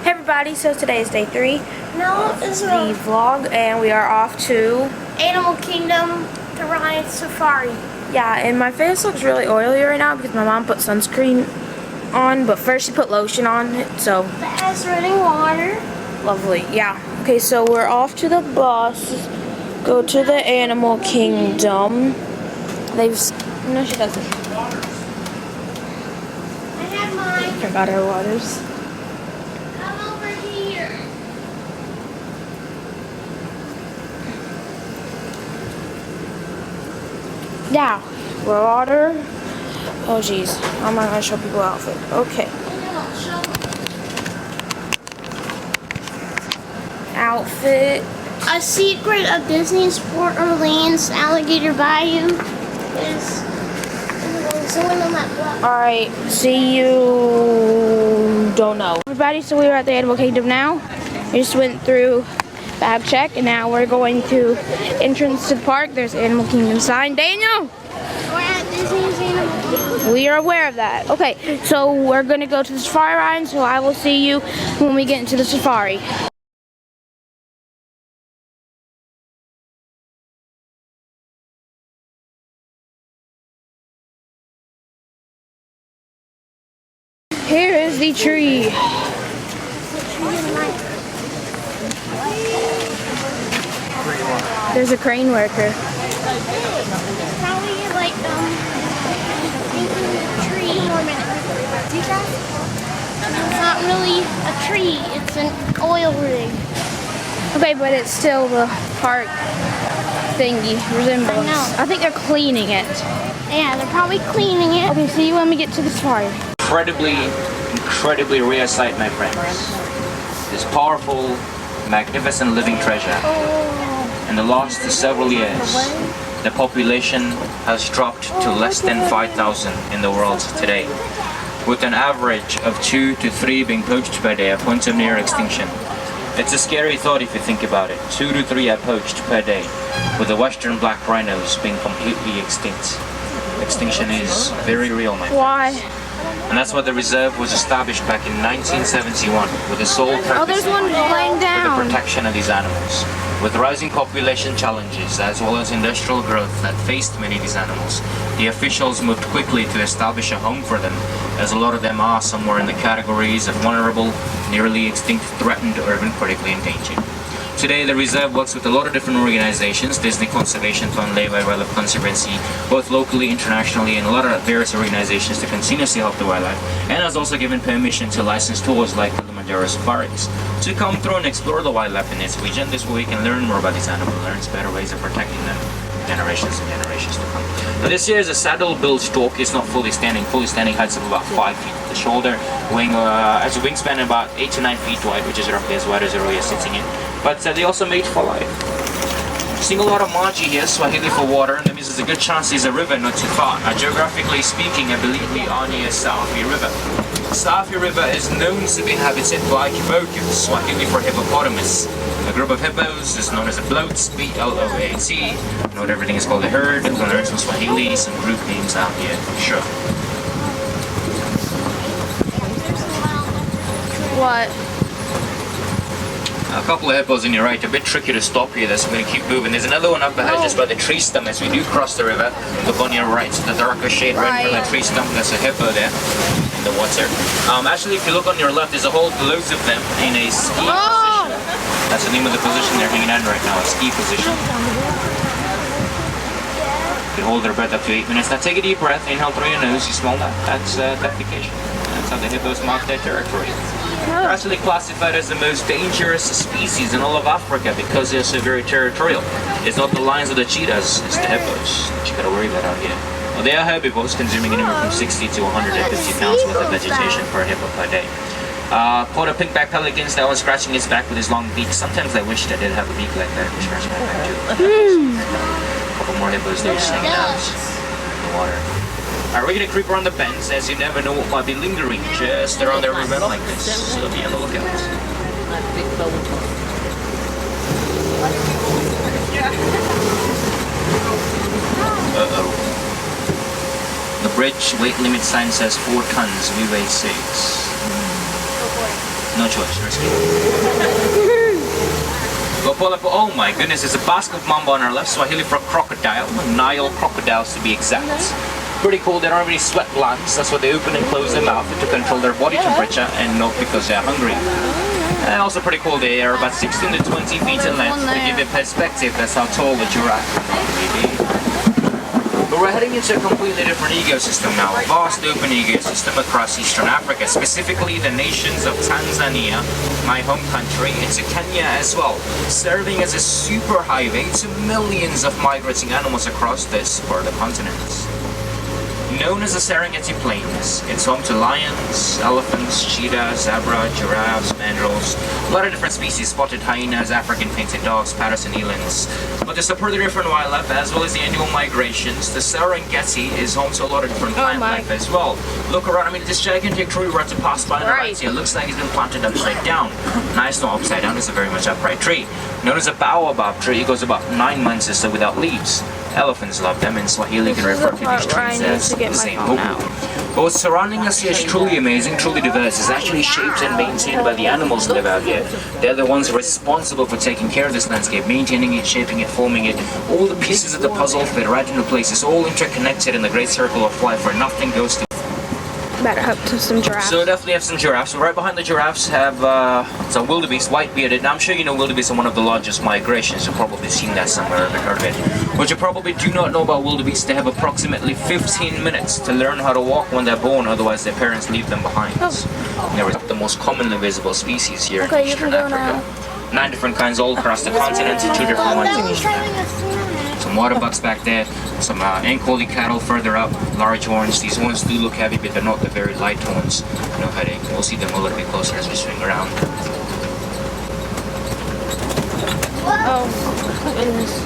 Hey everybody, so today is day 3 No, it's the vlog, and we are off to Animal Kingdom to ride safari. yeah, and my face looks really oily right now because my mom put sunscreen on, but first she put lotion on it, so That has running water. lovely. Yeah, okay, so we're off to the bus, go to the Animal Kingdom. No, she doesn't. I have mine. Forgot our waters. Come over here. Now, we're water. Oh geez, I'm not gonna show people outfit. Okay. Outfit. A secret of Disney's Port Orleans Alligator Bayou is the one on that block. Alright, see you. Don't know. Everybody, so we are at the Animal Kingdom now. We just went through bag check, and now we're going to entrance to the park. There's Animal Kingdom sign. Daniel! We're at Disney's Animal Kingdom. We are aware of that. Okay, so we're gonna go to the safari ride, so I will see you when we get into the safari. Here is the tree. There's a crane worker. It's probably like tree. It's not really a tree. It's an oil rig. Okay, but it's still the park thingy resemblance. I know. I think they're cleaning it. Yeah, they're probably cleaning it. Okay, see you when we get to the safari. Incredibly rare sight, my friends. This powerful, magnificent living treasure. In the last several years, the population has dropped to less than 5,000 in the world today, with an average of 2 to 3 being poached per day, a point of near extinction. It's a scary thought if you think about it. 2 to 3 are poached per day, with the western black rhinos being completely extinct. Extinction is very real, my friends. Why? And that's why the reserve was established back in 1971 with the sole purpose Oh, there's one laying for the down. protection of these animals. With rising population challenges as well as industrial growth that faced many of these animals, the officials moved quickly to establish a home for them, as a lot of them are somewhere in the categories of vulnerable, nearly extinct, threatened, or even critically endangered. Today, the reserve works with a lot of different organizations, Disney Conservation Fund, Lay by Wildlife Conservancy, both locally, internationally, and a lot of various organizations to continuously help the wildlife, and has also given permission to licensed tours like Kilimanjaro Safaris to come through and explore the wildlife in this region. This way we can learn more about these animals, learn better ways of protecting them generations and generations to come. Now, this here is a saddle-built stork. It's not fully standing. Fully standing heights of about 5 feet at the shoulder, has a wingspan about 8 to 9 feet wide, which is roughly as wide as a row sitting in. But they also mate for life. Seeing a lot of maji here, Swahili for water, and that means there's a good chance there's a river not too far. Geographically speaking, I believe we are near Safi River. Safi River is known to be inhabited by Kibokis, Swahili for hippopotamus. A group of hippos is known as a bloat, B-L-O-A-T. Not everything is called a herd. We'll learn some Swahili, some group names out here, for sure. What? A couple of hippos on your right, a bit tricky to stop here, so we're going to keep moving. There's another one up ahead just by the tree stump as we do cross the river. Look on your right, the darker shade right from the tree stump, that's a hippo there in the water. Actually, if you look on your left, there's a whole loads of them in a ski position. That's the name of the position they're hanging out in right now, a ski position. You can hold their breath up to 8 minutes. Now take a deep breath, inhale through your nose, you smell that. That's defecation. That's how the hippos mark their territory. They're actually classified as the most dangerous species in all of Africa because they're so very territorial. It's not the lions or the cheetahs, it's the hippos that you gotta worry about out here. Well, they are herbivores, consuming anywhere from 60 to 150 pounds worth of vegetation per hippo per day. Port of pink-backed pelicans, that one scratching his back with his long beak. Sometimes I wish I did have a beak like that. I scratch my back too. A couple more hippos there just hanging out in the water. Alright, we're gonna creep around the bends, as you never know what might be lingering just around the river like this, so be on the lookout. Uh-oh. The bridge weight limit sign says 4 tons, we weigh 6. No choice, risky. Go pull up, oh my goodness, there's a basket of mamba on our left, Swahili for crocodile, Nile crocodiles to be exact. Pretty cool, they don't have any sweat glands, that's why they open and close their mouth to control their body temperature and not because they're hungry. And also pretty cool, they are about 16 to 20 feet in length. To give you perspective, that's how tall the giraffe can probably be. But we're heading into a completely different ecosystem now, a vast open ecosystem across Eastern Africa, specifically the nations of Tanzania, my home country, into Kenya as well, serving as a super highway to millions of migrating animals across this part of the continent. Known as the Serengeti Plains, it's home to lions, elephants, cheetahs, zebra, giraffes, mandrills, a lot of different species, spotted hyenas, African painted dogs, Patterson elands. But there's a further different wildlife as well as the annual migrations. The Serengeti is home to a lot of different plant life as well. Look around, I mean, this gigantic tree we're about to pass by on the right here looks like it's been planted upside down. Nice, not upside down, it's a very much upright tree. Known as a baobab tree, it goes about 9 months or so without leaves. Elephants love them, in Swahili you can refer to these trees as the same hoop. But what's surrounding us here is truly amazing, truly diverse. It's actually shaped and maintained by the animals that live out here. They're the ones responsible for taking care of this landscape, maintaining it, shaping it, forming it. All the pieces of the puzzle fit right into place. It's all interconnected in the great circle of life where nothing goes to. Better hope to some giraffes. So definitely have some giraffes. So right behind the giraffes have some wildebeest, white-bearded. Now I'm sure you know wildebeest are one of the largest migrations. You've probably seen that somewhere, or heard of it. What you probably do not know about wildebeest, they have approximately 15 minutes to learn how to walk when they're born, otherwise their parents leave them behind. They're the most commonly visible species here in Eastern Africa. 9 different kinds all across the continent, 2 different ones in Eastern Africa. Some water bucks back there, some Ankoli cattle further up, large horns. These horns do look heavy, but they're not the very light horns. No headache. We'll see them a little bit closer as we swing around. Oh, goodness.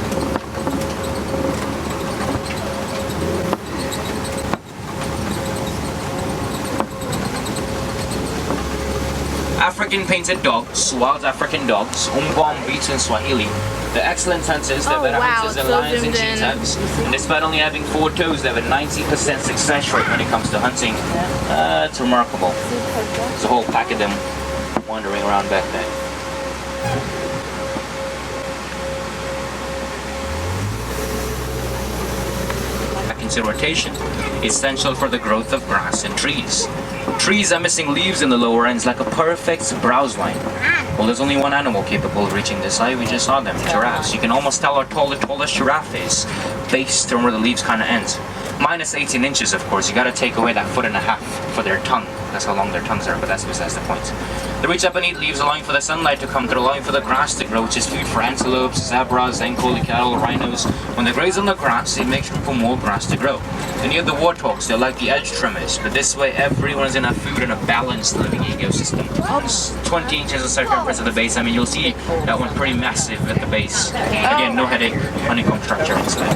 African painted dogs, wild African dogs, Umbwa in Swahili. They're excellent hunters, they're better hunters than lions and cheetahs. And despite only having 4 toes, they have a 90% success rate when it comes to hunting. It's remarkable. There's a whole pack of them wandering around back there. Back into rotation, essential for the growth of grass and trees. Trees are missing leaves in the lower ends like a perfect browse line. Well, there's only one animal capable of reaching this height. We just saw them, giraffes. You can almost tell how tall the tallest giraffe is based on where the leaves kind of end. Minus 18 inches, of course. You got to take away that 1.5 foot for their tongue. That's how long their tongues are, but that's besides the point. They reach up and eat leaves, allowing for the sunlight to come through, allowing for the grass to grow, which is food for antelopes, zebras, Ankoli cattle, rhinos. When they graze on the grass, it makes room for more grass to grow. Then you have the warthogs. They're like the edge trimmers, but this way everyone's in a food and a balanced living ecosystem. It's 20 inches of circumference at the base. I mean, you'll see that one pretty massive at the base. Again, no headache, honeycomb structure inside.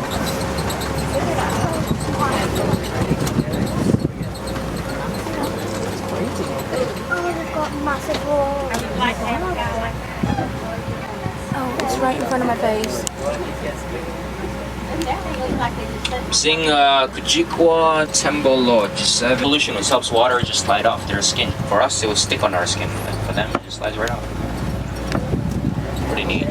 Oh, it's right in front of my face. Seeing Kujikwa Tembo Lodge. Evolution, which helps water just slide off their skin. For us, it will stick on our skin. But for them, it just slides right off. Pretty neat.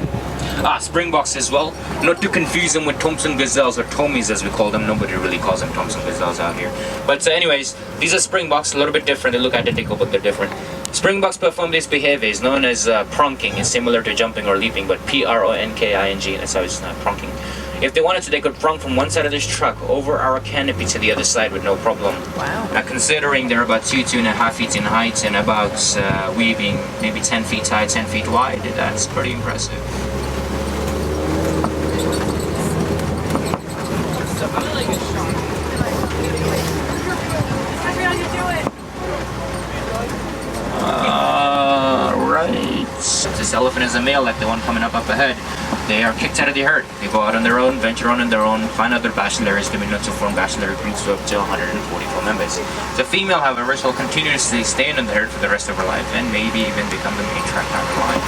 Springboks as well. Not to confuse them with Thompson gazelles, or Tomies as we call them. Nobody really calls them Thompson gazelles out here. But anyways, these are springboks, a little bit different. They look identical, but they're different. Springboks perform this behavior. It's known as pronking. It's similar to jumping or leaping, but P-R-O-N-K-I-N-G. That's how it's pronking. If they wanted to, they could prong from one side of this truck over our canopy to the other side with no problem. Wow. Considering they're about 2.5 feet in height and about we being maybe 10 feet high, 10 feet wide, that's pretty impressive. This elephant is a male, like the one coming up ahead. They are kicked out of the herd. They go out on their own, venture on their own, find other bachelors, to form bachelor groups of up to 144 members. The female, however, shall continuously stay in the herd for the rest of her life and maybe even become the matriarch down the line.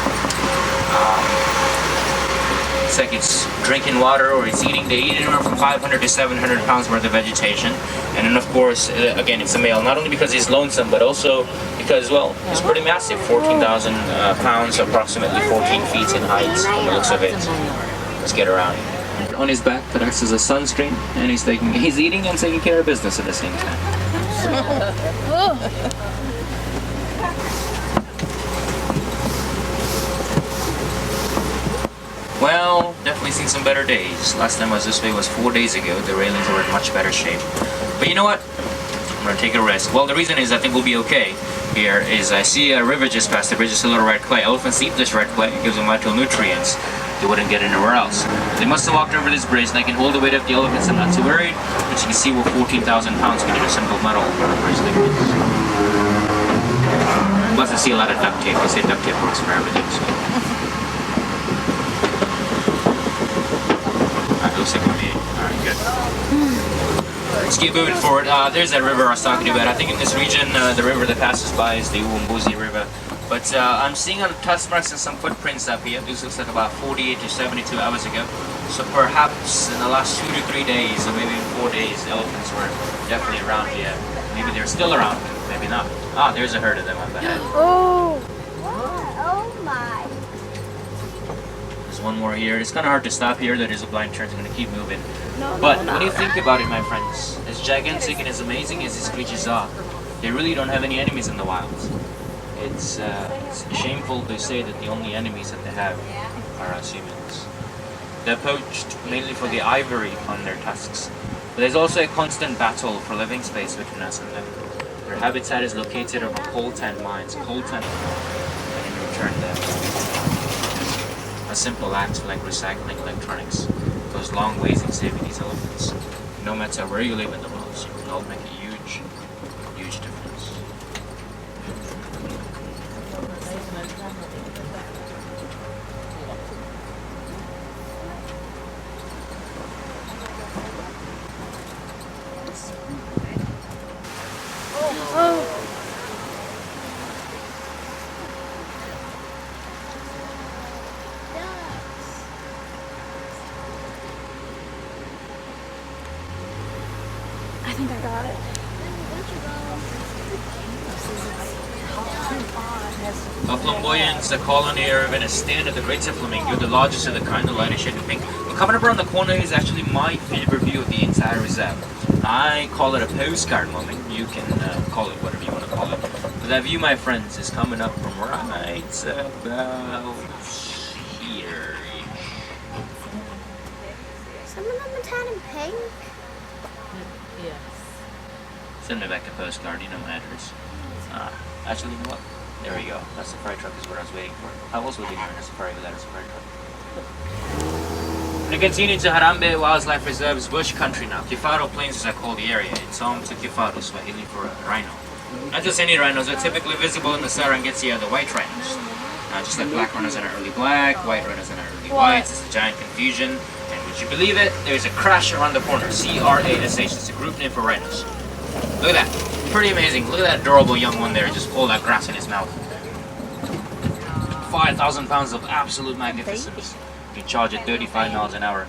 looks like it's drinking water or it's eating. They eat anywhere from 500 to 700 pounds worth of vegetation. And then of course, again, it's a male, not only because he's lonesome, but also because, well, he's pretty massive, 14,000 pounds, approximately 14 feet in height, from the looks of it. Let's get around. On his back, that acts as a sunscreen, and he's eating and taking care of business at the same time. Well, definitely seen some better days. Last time I was this way was 4 days ago. The railings were in much better shape. But you know what? I'm gonna take a risk. Well, the reason is I think we'll be okay here is I see a river just past the bridge. It's a little red clay. Elephants eat this red clay. It gives them vital nutrients. They wouldn't get anywhere else. They must have walked over this bridge and I can hold the weight of the elephants. I'm not too worried. But you can see what 14,000 pounds can do to simple metal for a bridge like this. Plus I see a lot of duct tape. They say duct tape works for everything. So. Looks like me. Alright, good. Let's keep moving forward. There's that river I was talking about. I think in this region, the river that passes by is the Uwumbuzi River. But I'm seeing a tusk marks and some footprints up here. This looks like about 48 to 72 hours ago. So perhaps in the last 2 to 3 days, or maybe 4 days, elephants were definitely around here. Maybe they're still around. Maybe not. Ah, there's a herd of them up ahead. Oh! Oh my! There's one more here. It's kind of hard to stop here. There is a blind turn. I'm going to keep moving. But when you think about it, my friends, as gigantic and as amazing as these creatures are, they really don't have any enemies in the wild. It's shameful to say that the only enemies that they have are us humans. They're poached mainly for the ivory on their tusks. But there's also a constant battle for living space between us and them. Their habitat is located over coltan mines, coltan, and in return a simple act like recycling electronics goes long ways in saving these elephants. No matter where you live in the world, you can all make a huge, huge difference. I think I got it. A flamboyant, a colony urban, a stand of the greater flamingo, the largest of the kind, the lighter shade of pink. But coming up around the corner is actually my favorite view of the entire reserve. I call it a postcard moment. You can call it whatever you want to call it. But that view, my friends, is coming up from right about here. Some of them are tan and pink. Send me back a postcard, you know my address. Actually, you know what? There we go. That's the fire truck is what I was waiting for. How else would you learn a safari without a safari truck? We continue to Harambee Wildlife Reserve's bush country now. Kifaru Plains is I call the area. It's home to Kifaru, Swahili for rhino. Not just any rhinos, they're typically visible in the Serengeti are the white rhinos. Just like black rhinos are early black, white rhinos are early whites. It's a giant confusion. And would you believe it? There's a crash around the corner. CRASH. It's a group name for rhinos. Look at that. Pretty amazing. Look at that adorable young one there. Just pull that grass in his mouth. 5,000 pounds of absolute magnificence. You can charge at 35 miles an hour.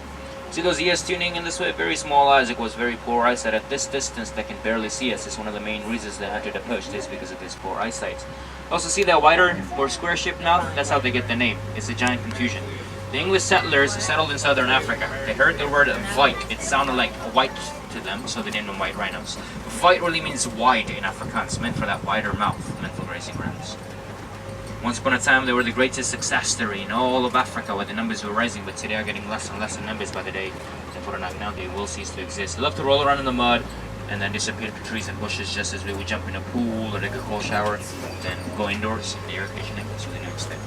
See those ears tuning in this way? Very small eyes. It was very poor eyesight. At this distance, they can barely see us. It's one of the main reasons they hunted the poached is because of this poor eyesight. Also see that wider or square shaped mouth? That's how they get the name. It's a giant confusion. The English settlers settled in southern Africa. They heard the word white. It sounded like white to them, so they named them white rhinos. White really means wide in Afrikaans, meant for that wider mouth, meant for grazing grounds. Once upon a time, they were the greatest success story in all of Africa, where the numbers were rising, but today are getting less and less in numbers by the day. And for now, they will cease to exist. They love to roll around in the mud, and then disappear into trees and bushes just as we would jump in a pool or take a cold shower, then go indoors, and the air conditioning is really next day.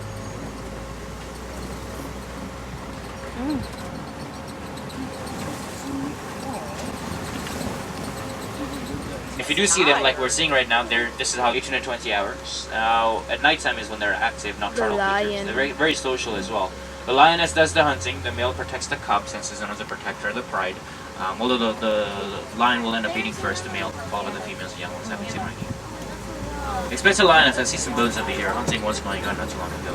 If you do see them, like we're seeing right now, this is how 18 to 20 hours. Now, at nighttime is when they're active, nocturnal creatures. They're very, very social as well. The lioness does the hunting. The male protects the cub, since he's another protector of the pride. Although the lion will end up eating first, the male, followed the females and young ones happen to ranking. Expect the lioness. I see some bones over here. Hunting was going on not too long ago.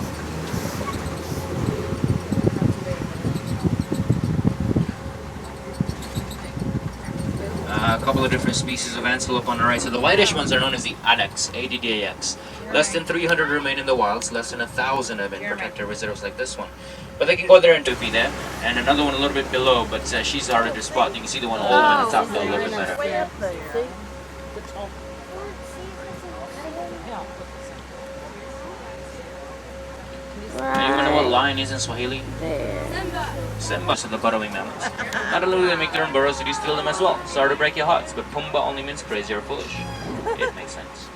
couple of different species of antelope on the right. So the whitish ones are known as the addax, ADDAX. Less than 300 remain in the wilds, less than 1,000 have been protected reserves like this one. But they can go there and be there. And another one a little bit below, but she's harder to spot. You can see the one all the way on the top though, a little bit better. Right. You wanna know what lion is in Swahili? There. Simba. So the burrowing mammals. Not only do they make their own burrows, they do steal them as well. Sorry to break your hearts, but Pumbaa only means crazy or foolish. It makes sense.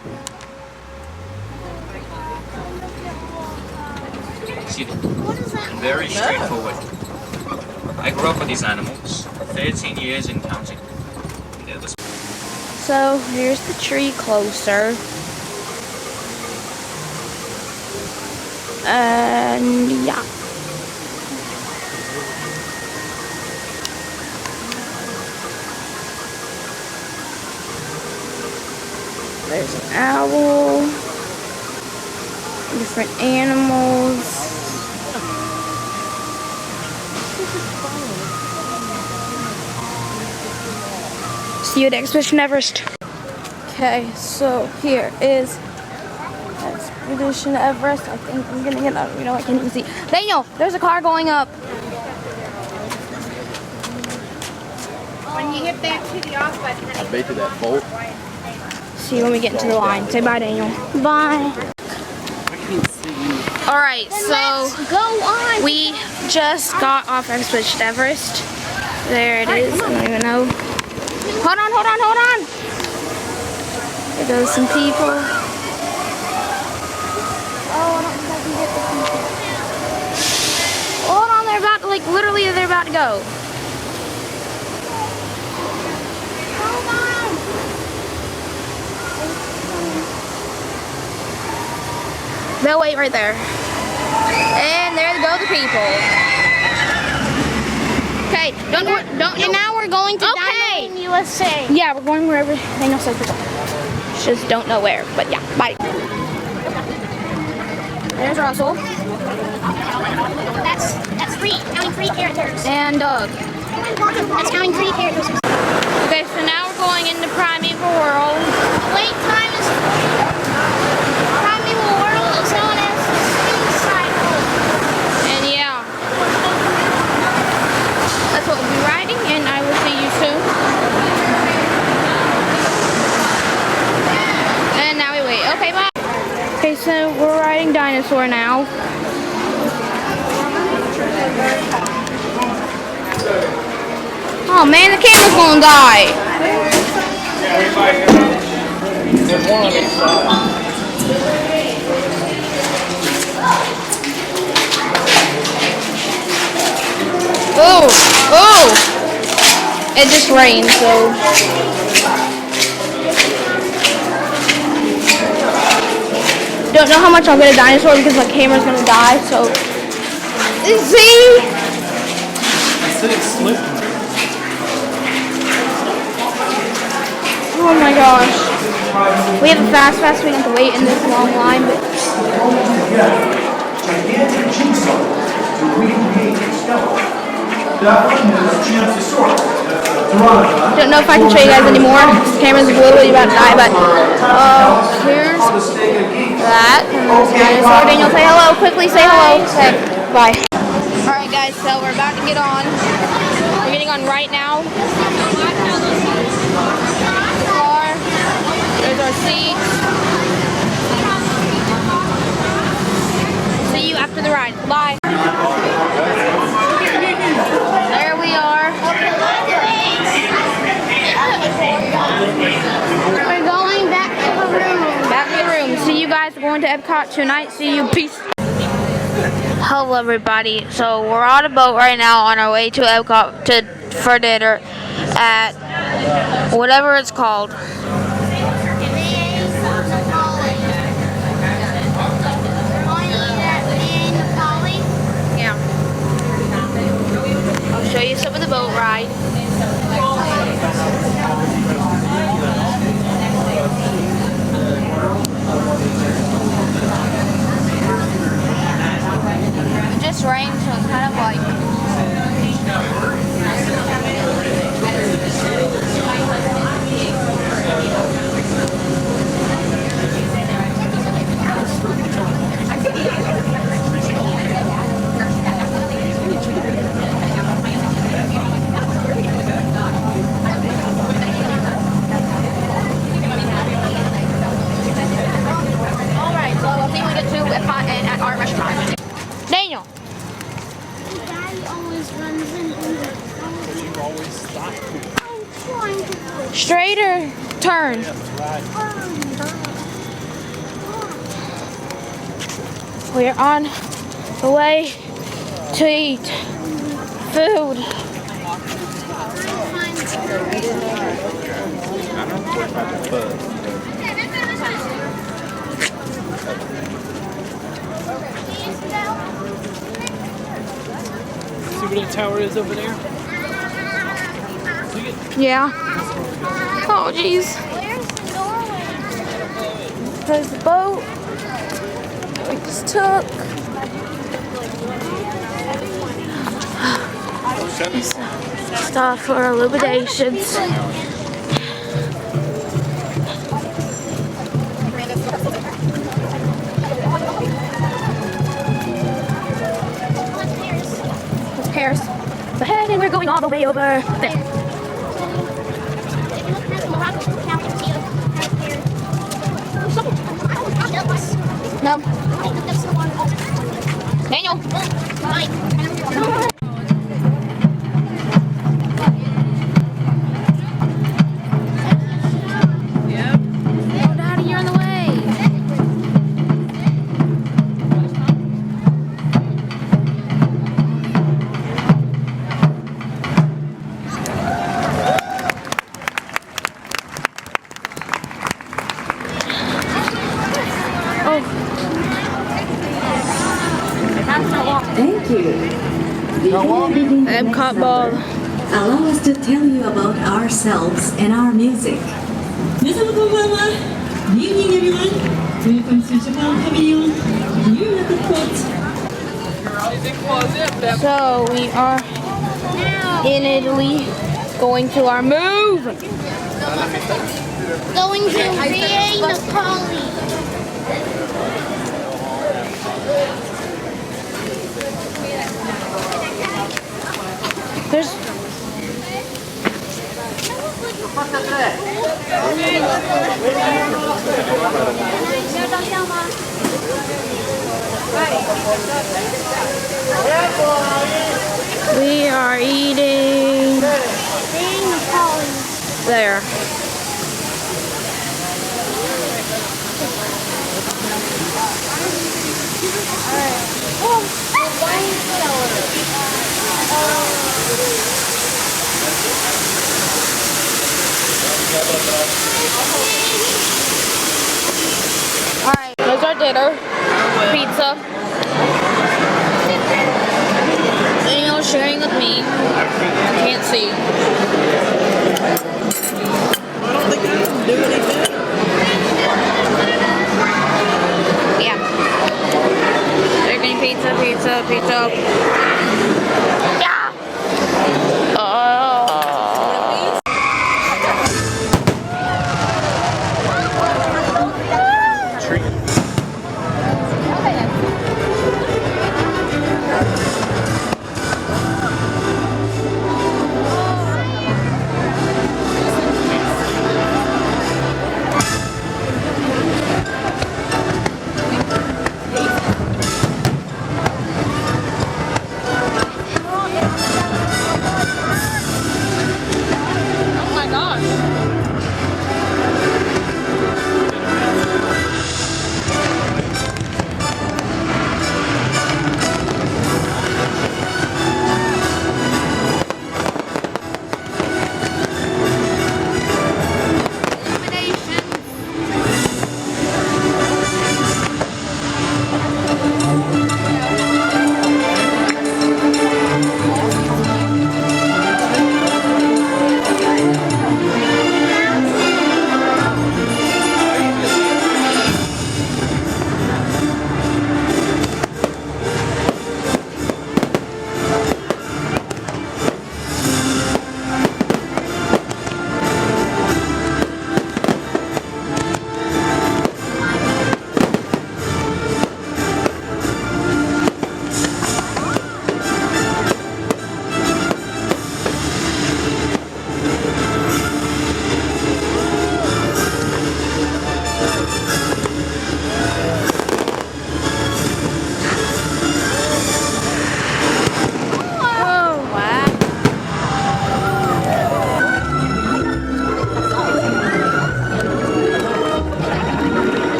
See, very straightforward. I grew up with these animals, 13 years and counting. So here's the tree closer. And yeah. There's an owl. Different animals. See you at Expedition Everest. Okay, so here is Expedition Everest. I think I'm gonna get up. You know, I can't even see. Daniel, there's a car going up. When you hit that to the off button, I baited that bolt. See you when we get into the line. Say bye, Daniel. Bye. All right, so Go on. we just got off Expedition Everest. There it is. I don't even know. Hold on, hold on, hold on. There goes some people. Oh, I don't think I can get the people. Hold on, they're about to, like, literally they're about to go. Hold on. They'll wait right there. And there go the people. Okay, don't. And now we're going to Okay. Dino USA. Yeah, we're going wherever Daniel says to go. Just don't know where, but yeah, bye. There's Russell. That's three. Counting three characters. And Doug. That's counting three characters. Okay, so now we're going into Primeval World. Wait time is Primeval World is known as the Spin Cycle. And yeah, that's what we'll be riding, and I will see you soon. And now we wait. Okay, bye. Okay, so we're riding Dinosaur now. Oh man, the camera's gonna die. Oh, oh! It just rained, so. Don't know how much I'll get a dinosaur because my camera's gonna die, so. See? Oh my gosh. We have a fast pass, so we don't have to wait in this long line, but. Gigantic jigsaw to recreate the skeleton. That one is Gigantosaurus, Pteranodon. Don't know if I can show you guys anymore. This camera's literally about to die, but here's that. And there's Dinosaur. Daniel, say hello. Quickly say hello. Okay, bye. Alright guys, so we're about to get on. We're getting on right now. Car. There's our seats. See you after the ride. Bye. There we are. We're going back to the room. Back to the room. See you guys. We're going to Epcot tonight. See you. Peace. Hello everybody. So we're on a boat right now on our way to Epcot for dinner at whatever it's called. Yeah. I'll show you some of the boat ride. It just rained, so it's kind of like We're on the way to eat food. See where the tower is over there? Yeah. Oh, jeez. There's the boat we just took. Stop for illuminations. It's Paris. Ahead, and we're going all the way over there. No. Daniel. Oh, Daddy, you're in the way. Thank you. Before we begin the next Epcot Ball. number, allow us to tell you about ourselves and our music. 皆様こんばんは。Good evening, everyone. Welcome to Japan Pavilion. You're at the port. So we are in Italy, going to our move. Going to Via Napoli. There's we are eating there. Alright, there's our dinner. Pizza. Daniel sharing with me. Can't see. Yeah. They're getting pizza, pizza, pizza. Yeah.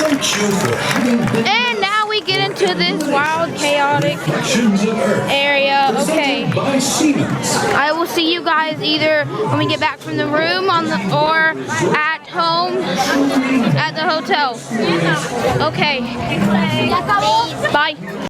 Thank you for having been And now we get into this wild, chaotic Impressions of Earth. area. Okay. Presented by Siemens. I will see you guys either when we get back from the room or at home at the hotel. Okay. Bye.